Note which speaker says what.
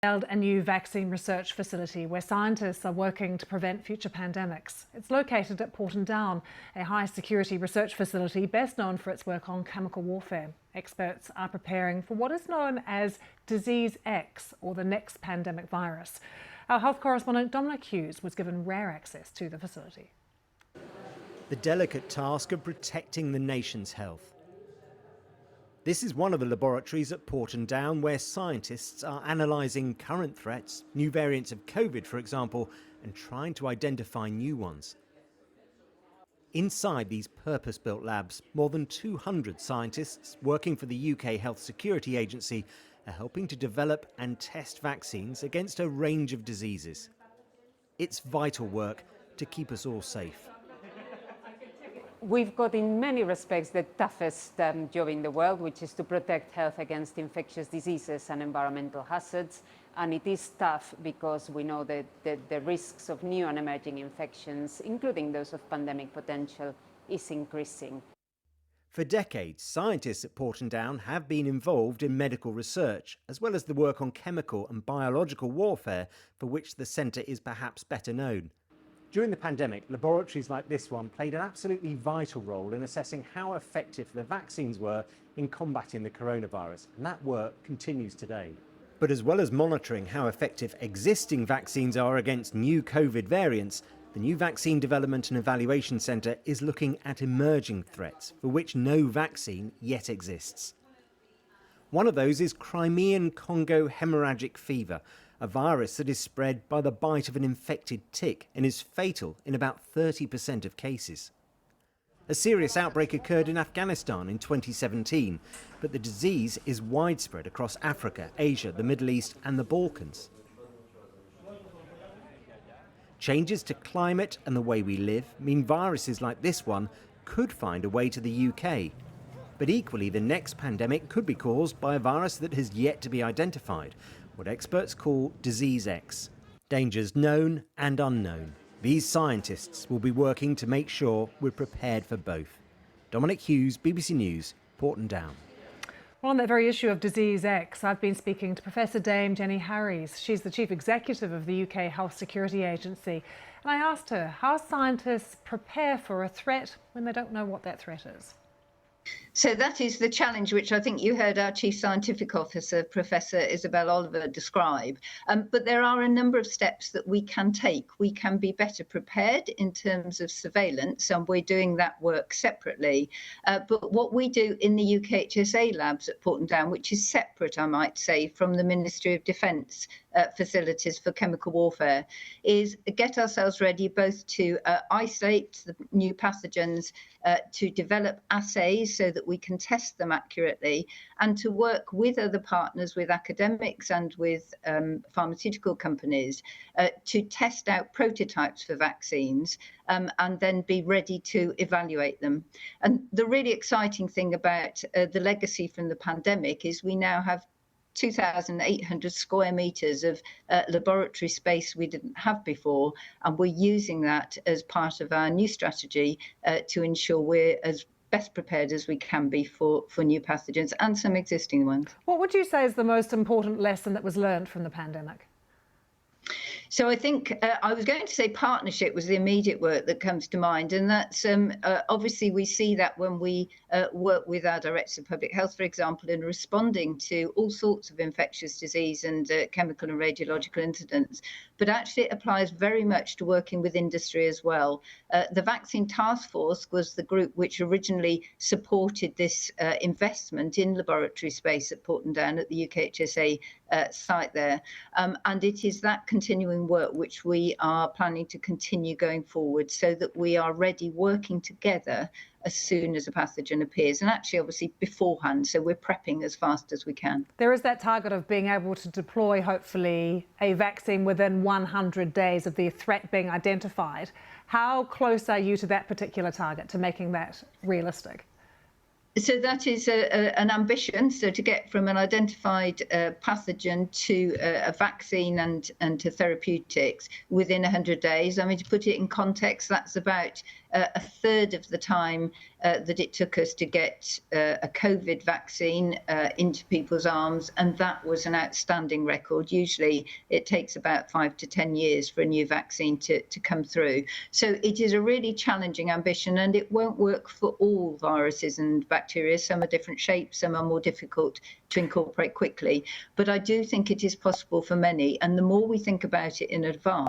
Speaker 1: A new vaccine research facility where scientists are working to prevent future pandemics. It's located at Portondown, a high-security research facility best known for its work on chemical warfare. Experts are preparing for what is known as Disease X, or the next pandemic virus. Our health correspondent Dominic Hughes was given rare access to the facility.
Speaker 2: The delicate task of protecting the nation's health. This is one of the laboratories at Portondown where scientists are analysing current threats, new variants of COVID, for example, and trying to identify new ones. Inside these purpose-built labs, more than 200 scientists working for the UK Health Security Agency are helping to develop and test vaccines against a range of diseases. It's vital work to keep us all safe.
Speaker 3: We've got, in many respects, the toughest job in the world, which is to protect health against infectious diseases and environmental hazards. And it is tough because we know that the risks of new and emerging infections, including those of pandemic potential, is increasing.
Speaker 2: For decades, scientists at Portondown have been involved in medical research, as well as the work on chemical and biological warfare, for which the centre is perhaps better known. During the pandemic, laboratories like this one played an absolutely vital role in assessing how effective the vaccines were in combating the coronavirus, and that work continues today. But as well as monitoring how effective existing vaccines are against new COVID variants, the new Vaccine Development and Evaluation Centre is looking at emerging threats for which no vaccine yet exists. One of those is Crimean Congo hemorrhagic fever, a virus that is spread by the bite of an infected tick and is fatal in about 30% of cases. A serious outbreak occurred in Afghanistan in 2017, but the disease is widespread across Africa, Asia, the Middle East and the Balkans. Changes to climate and the way we live mean viruses like this one could find a way to the UK. But equally, the next pandemic could be caused by a virus that has yet to be identified, what experts call Disease X. Dangers known and unknown. These scientists will be working to make sure we're prepared for both. Dominic Hughes, BBC News, Portondown.
Speaker 1: Well, on that very issue of Disease X, I've been speaking to Professor Dame Jenny Harries. She's the Chief Executive of the UK Health Security Agency. And I asked her how scientists prepare for a threat when they don't know what that threat is.
Speaker 4: So that is the challenge which I think you heard our Chief Scientific Officer, Professor Isabel Oliver, describe. But there are a number of steps that we can take. We can be better prepared in terms of surveillance, and we're doing that work separately. But what we do in the UKHSA labs at Portondown, which is separate, I might say, from the Ministry of Defence facilities for chemical warfare, is get ourselves ready both to isolate the new pathogens, to develop assays so that we can test them accurately, and to work with other partners, with academics and with pharmaceutical companies to test out prototypes for vaccines and then be ready to evaluate them. And the really exciting thing about the legacy from the pandemic is we now have 2,800 square metres of laboratory space we didn't have before, and we're using that as part of our new strategy to ensure we're as best prepared as we can be for new pathogens and some existing ones.
Speaker 1: What would you say is the most important lesson that was learned from the pandemic?
Speaker 4: So I think I was going to say partnership was the immediate work that comes to mind, and that's obviously we see that when we work with our Directors of Public Health, for example, in responding to all sorts of infectious disease and chemical and radiological incidents. But actually it applies very much to working with industry as well. The Vaccine Task Force was the group which originally supported this investment in laboratory space at Portondown at the UKHSA site there. And it is that continuing work which we are planning to continue going forward so that we are ready working together as soon as a pathogen appears, and actually obviously beforehand, so we're prepping as fast as we can.
Speaker 1: There is that target of being able to deploy hopefully a vaccine within 100 days of the threat being identified. How close are you to that particular target, to making that realistic?
Speaker 4: So that is an ambition, so to get from an identified pathogen to a vaccine and to therapeutics within 100 days. I mean, to put it in context, that's about a third of the time that it took us to get a COVID vaccine into people's arms, and that was an outstanding record. Usually it takes about 5 to 10 years for a new vaccine to come through. So it is a really challenging ambition, and it won't work for all viruses and bacteria. Some are different shapes, some are more difficult to incorporate quickly. But I do think it is possible for many, and the more we think about it in advance,